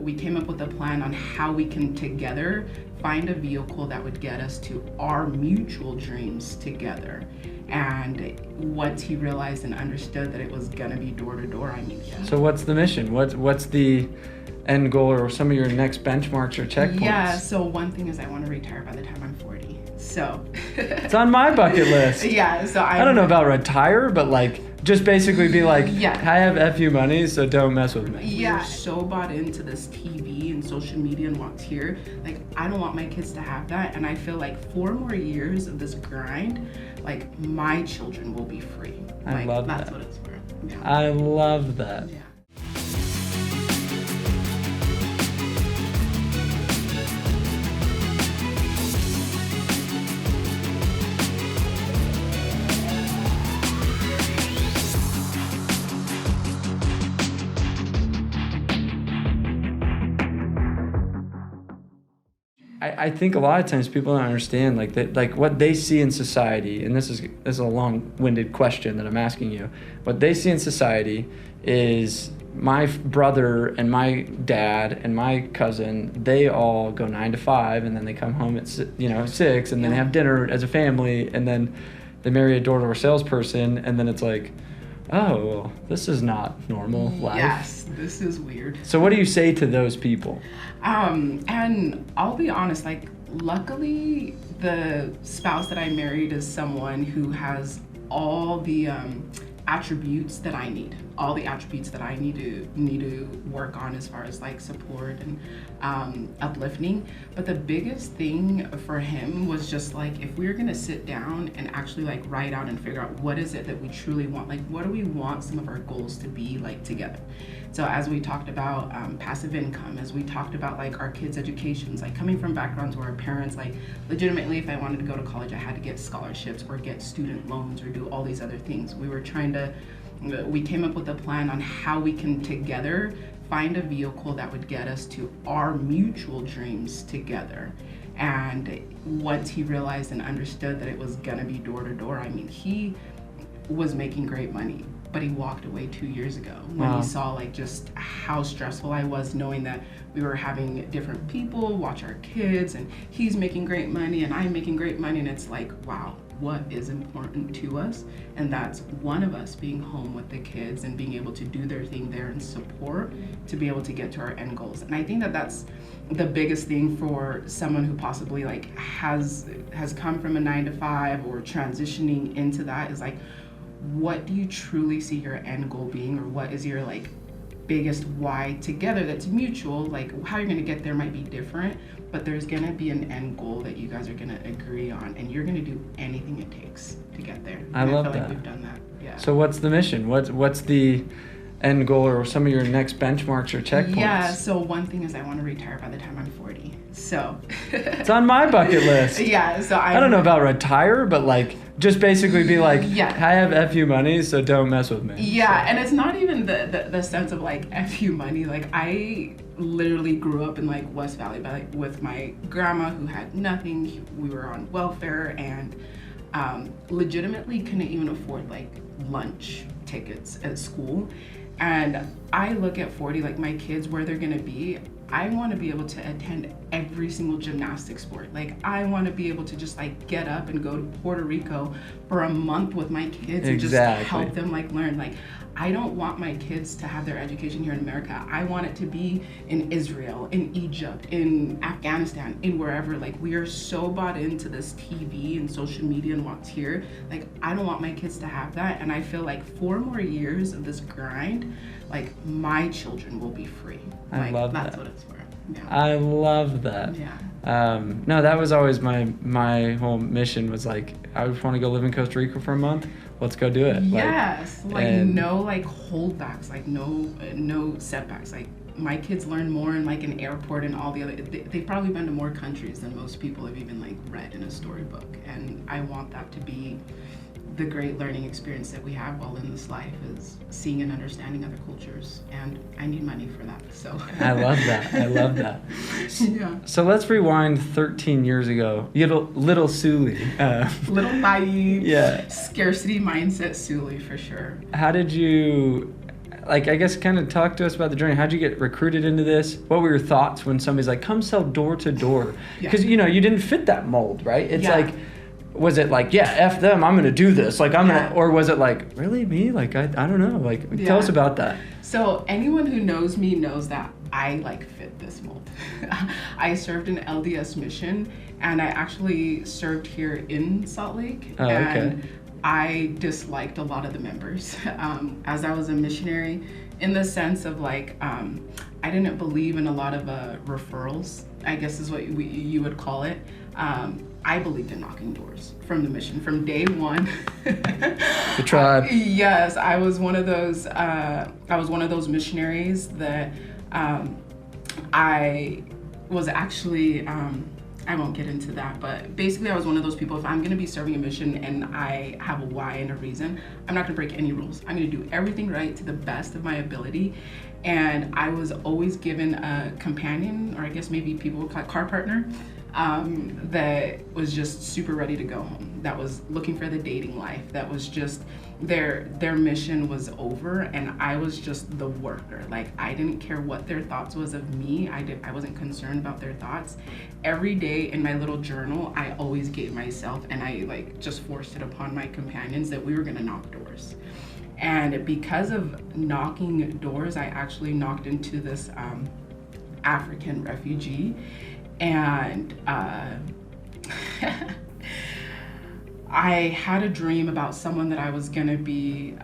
we came up with a plan on how we can together find a vehicle that would get us to our mutual dreams together. And once he realized and understood that it was gonna be door to door, I mean, yeah. So what's the mission? What's the end goal, or some of your next benchmarks or checkpoints? Yeah, so one thing is I want to retire by the time I'm 40. So it's on my bucket list. Yeah, so I don't know about retire, but like just basically be like, yeah, I have FU money, so don't mess with me. Yeah, we're so bought into this TV and social media and what's here. Like, I don't want my kids to have that, and I feel like 4 more years of this grind, like my children will be free. I love that. That's what it's for. Yeah. I love that. Yeah. I think a lot of times people don't understand like that, like what they see in society, and this is a long-winded question that I'm asking you. What they see in society is my brother and my dad and my cousin, they all go 9 to 5, and then they come home at 6, and then have dinner as a family, and then they marry a door-to-door salesperson, and then it's like, oh, well, this is not normal life. Yes, this is weird. So what do you say to those people? And I'll be honest, like, luckily the spouse that I married is someone who has all the attributes that I need, all the attributes that I need to work on as far as like support and uplifting. But the biggest thing for him was just like, if we were gonna sit down and actually like write out and figure out what is it that we truly want, like what do we want some of our goals to be like together. So as we talked about passive income, as we talked about like our kids' educations, like coming from backgrounds where our parents, like legitimately, if I wanted to go to college, I had to get scholarships or get student loans or do all these other things. We came up with a plan on how we can together find a vehicle that would get us to our mutual dreams together. And once he realized and understood that it was gonna be door to door, I mean, he was making great money, but he walked away 2 years ago when he saw like just how stressful I was, knowing that we were having different people watch our kids, and he's making great money and I'm making great money, and it's like, wow, what is important to us? And that's one of us being home with the kids and being able to do their thing there and support to be able to get to our end goals. And I think that that's the biggest thing for someone who possibly like has come from a 9 to 5 or transitioning into that, is like, what do you truly see your end goal being, or what is your like biggest why together that's mutual? Like how you're gonna get there might be different, but there's gonna be an end goal that you guys are gonna agree on, and you're gonna do anything it takes to get there. I love feel that. Like we've done that. Yeah. So what's the mission? What's the end goal, or some of your next benchmarks or checkpoints? Yeah, so one thing is I want to retire by the time I'm 40. So it's on my bucket list. Yeah, so I don't know about retire, but like just basically be like, yeah, I have FU money, so don't mess with me. Yeah, and it's not even the sense of like FU money. Like I literally grew up in like West Valley with my grandma who had nothing. We were on welfare and legitimately couldn't even afford like lunch tickets at school. And I look at 40, like my kids, where they're gonna be, I wanna be able to attend every single gymnastic sport. Like I wanna be able to just like get up and go to Puerto Rico for a month with my kids and just help them like learn. Like I don't want my kids to have their education here in America. I want it to be in Israel, in Egypt, in Afghanistan, in wherever. Like we are so bought into this TV and social media and what's here. Like I don't want my kids to have that. And I feel like 4 more years of this grind, like my children will be free. I love that. That's what it's for. Yeah. I love that. Yeah. No, that was always my whole mission, was like, I would want to go live in Costa Rica for a month. Let's go do it. Yes, like no like holdbacks, like no setbacks. Like my kids learn more in like an airport and all the other. They've probably been to more countries than most people have even like read in a storybook. And I want that to be the great learning experience that we have while in this life, is seeing and understanding other cultures, and I need money for that. So I love that. I love that. Yeah. So let's rewind 13 years ago. Little Suli. Little naive. Yeah. Scarcity mindset Suli for sure. How did you, like, I guess kind of talk to us about the journey. How'd you get recruited into this? What were your thoughts when somebody's like, come sell door to door? Because, you know, you didn't fit that mold, right? It's like, was it like, yeah, F them, I'm going to do this. Like, I'm going to, or was it like, really, me? Like, I don't know. Like, tell us about that. So anyone who knows me knows that I like fit this mold. I served an LDS mission, and I actually served here in Salt Lake. Oh, and I disliked a lot of the members as I was a missionary, in the sense of like, I didn't believe in a lot of referrals, I guess is what you would call it. I believed in knocking doors from the mission from day one. The tribe. Yes, I was one of those. I was one of those missionaries that I was actually. I won't get into that, but basically I was one of those people, if I'm going to be serving a mission and I have a why and a reason, I'm not going to break any rules. I'm going to do everything right to the best of my ability. And I was always given a companion, or I guess maybe people would call it car partner, that was just super ready to go home, that was looking for the dating life, that was just their mission was over, and I was just the worker. Like, I didn't care what their thoughts was of me. I wasn't concerned about their thoughts. Every day in my little journal, I always gave myself, and I like just forced it upon my companions that we were gonna knock doors. And because of knocking doors, I actually knocked into this African refugee, and I had a dream about someone that I was gonna be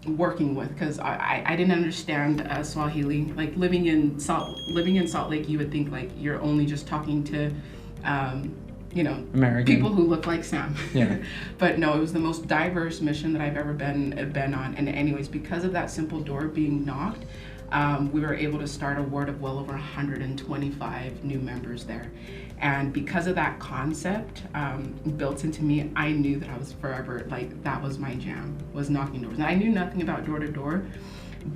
working with, because I didn't understand Swahili. Like, living in Salt Lake, you would think like you're only just talking to you know, American people who look like Sam. Yeah. But no, it was the most diverse mission that I've ever been on. And anyways, because of that simple door being knocked, we were able to start a ward of well over 125 new members there. And because of that concept built into me, I knew that I was forever, like, that was my jam, was knocking doors. And I knew nothing about door to door,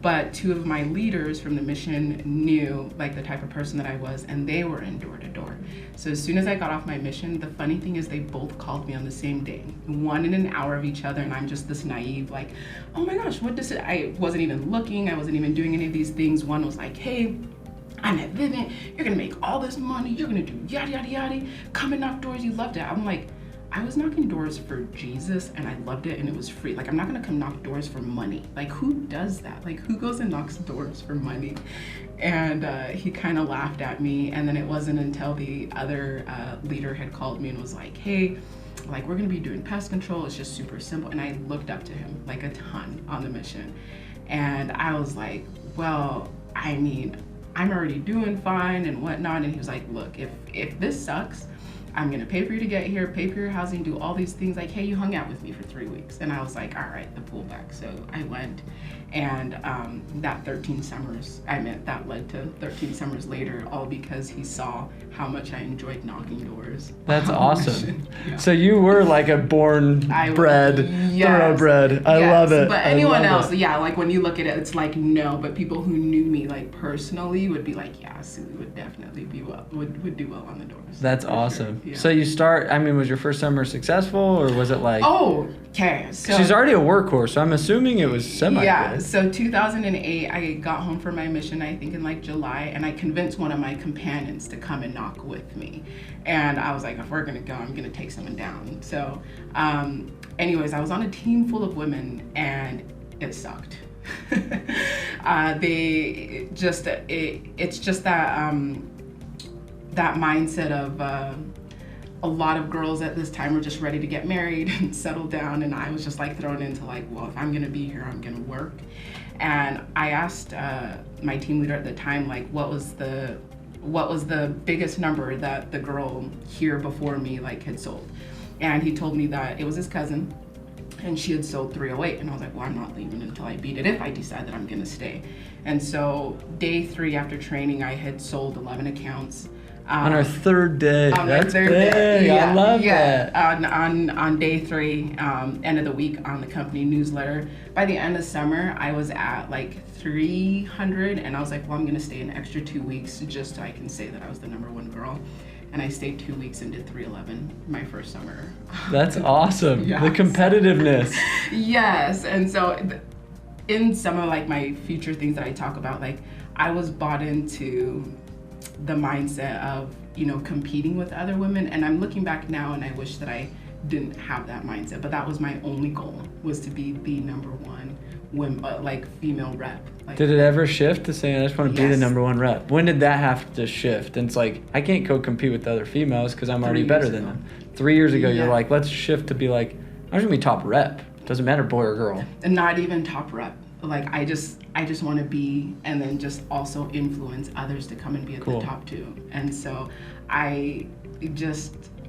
but two of my leaders from the mission knew like the type of person that I was, and they were in door to door. So as soon as I got off my mission, the funny thing is they both called me on the same day, one in an hour of each other, and I'm just this naive, like, oh my gosh, what does it, I wasn't even looking, I wasn't even doing any of these things. One was like, hey, I'm at Vivint, you're gonna make all this money, you're gonna do yada yada yada, come and knock doors, you loved it. I'm like, I was knocking doors for Jesus, and I loved it, and it was free. Like, I'm not gonna come knock doors for money. Like, who does that? Like, who goes and knocks doors for money? And he kind of laughed at me, and then it wasn't until the other leader had called me and was like, hey, like, we're gonna be doing pest control, it's just super simple. And I looked up to him like a ton on the mission. And I was like, well, I mean, I'm already doing fine and whatnot. And he was like, look, if this sucks, I'm gonna pay for you to get here, pay for your housing, do all these things. Like, hey, you hung out with me for 3 weeks. And I was like, all right, the pullback. So I went, and that 13 summers, that led to 13 summers later, all because he saw how much I enjoyed knocking doors. That's awesome. Yeah. So you were like a thoroughbred. I love it. But anyone else, yeah, like when you look at it, it's like, no, but people who knew me like personally would be like, yeah, Suli would definitely be would do well on the doors. That's awesome. Sure. Yeah. So you was your first summer successful, or was it like? Oh, okay. So she's already a workhorse, so I'm assuming it was semi. Yeah. So 2008, I got home from my mission, I think in like July, and I convinced one of my companions to come and knock with me. And I was like, if we're gonna go, I'm gonna take someone down. So, anyways, I was on a team full of women, and it sucked. It's just that that mindset of a lot of girls at this time were just ready to get married and settle down, and I was just like thrown into like, well, if I'm gonna be here, I'm gonna work. And I asked my team leader at the time, like, what was the biggest number that the girl here before me like had sold? And he told me that it was his cousin, and she had sold 308. And I was like, well, I'm not leaving until I beat it, if I decide that I'm gonna stay. And so day 3 after training, I had sold 11 accounts. On our third day. That's big. Yeah, I love that. On day 3, end of the week on the company newsletter. By the end of summer, I was at like 300, and I was like, well, I'm gonna stay an extra 2 weeks just so I can say that I was the #1 girl. And I stayed 2 weeks and did 311 my first summer. That's awesome. Yes. The competitiveness. Yes, and so in some of like my future things that I talk about, like I was bought into the mindset of, you know, competing with other women, and I'm looking back now and I wish that I didn't have that mindset, but that was my only goal, was to be the number one women, like female rep. Like, did it ever shift to saying I just want to be the Yes. number one rep? When did that have to shift? And it's like, I can't go compete with other females because I'm already 3 better years than ago. them. 3 years ago, you're Yeah. like, let's shift to be like, I'm just gonna be top rep. Doesn't matter boy or girl. And not even top rep. Like I just want to be, and then just also influence others to come and be at Cool. the top too. And so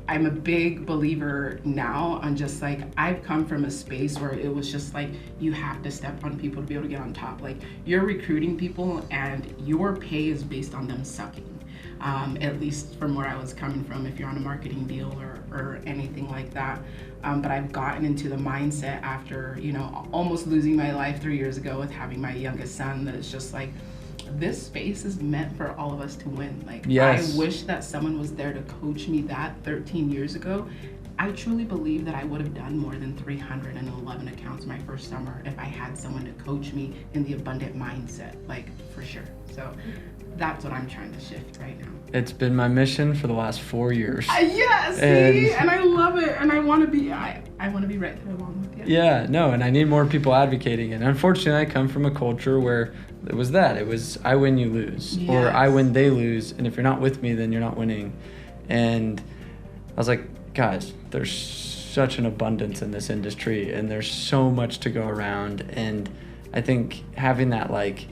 I'm a big believer now on just like, I've come from a space where it was just like, you have to step on people to be able to get on top. Like you're recruiting people and your pay is based on them sucking. At least from where I was coming from, if you're on a marketing deal or anything like that. But I've gotten into the mindset after, you know, almost losing my life 3 years ago with having my youngest son, that it's just like, this space is meant for all of us to win. Like, Yes. I wish that someone was there to coach me that 13 years ago. I truly believe that I would have done more than 311 accounts my first summer if I had someone to coach me in the abundant mindset, like for sure. So that's what I'm trying to shift right now. It's been my mission for the last 4 years. Yeah, see, and I love it, and I want to be right there along with you. Yeah, no, and I need more people advocating. And unfortunately, I come from a culture where it was I win, you lose. Or I Yes. win, they lose. And if you're not with me, then you're not winning. And I was like, guys, there's such an abundance in this industry, and there's so much to go around. And I think having that like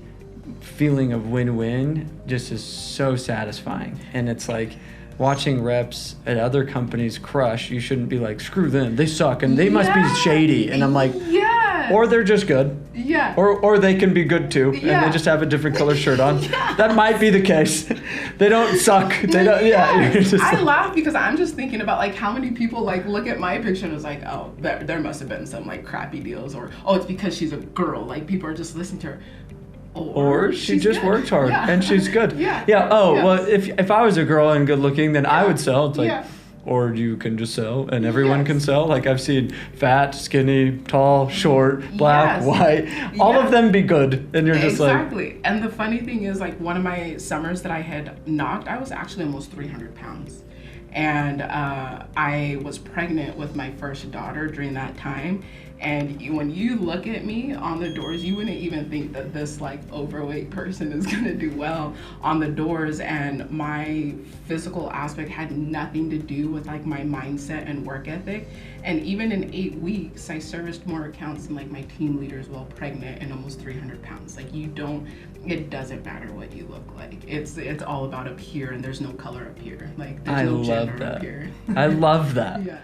feeling of win-win just is so satisfying. And it's like watching reps at other companies crush. You shouldn't be like, screw them, they suck and they must be shady. And I'm like, yeah, or they're just good, yeah, or they can be good too, and Yeah. they just have a different color shirt on. Yeah. That might be the case. They don't suck. They don't. Yeah. You're just I like- laugh because I'm just thinking about like how many people like look at my picture and it's like, oh, there must have been some like crappy deals, or oh, it's because she's a girl. Like people are just listening to her. Or she she's just good. worked hard Yeah. and she's good. Yeah. Yeah. Oh, Yes. well, if I was a girl and good looking, then I would sell. It's like, Yeah. or you can just sell and everyone Yes. can sell. Like I've seen fat, skinny, tall, short, black, Yes. white, all Yeah. of them be good. And you're just like, Exactly. And the funny thing is, like, one of my summers that I had knocked, I was actually almost 300 pounds. And I was pregnant with my first daughter during that time. And when you look at me on the doors, you wouldn't even think that this like overweight person is gonna do well on the doors. And my physical aspect had nothing to do with like my mindset and work ethic. And even in 8 weeks, I serviced more accounts than like my team leaders while pregnant and almost 300 pounds. Like it doesn't matter what you look like. It's all about up here, and there's no color up here. Like there's I no love gender that. up here. I love that. Yeah.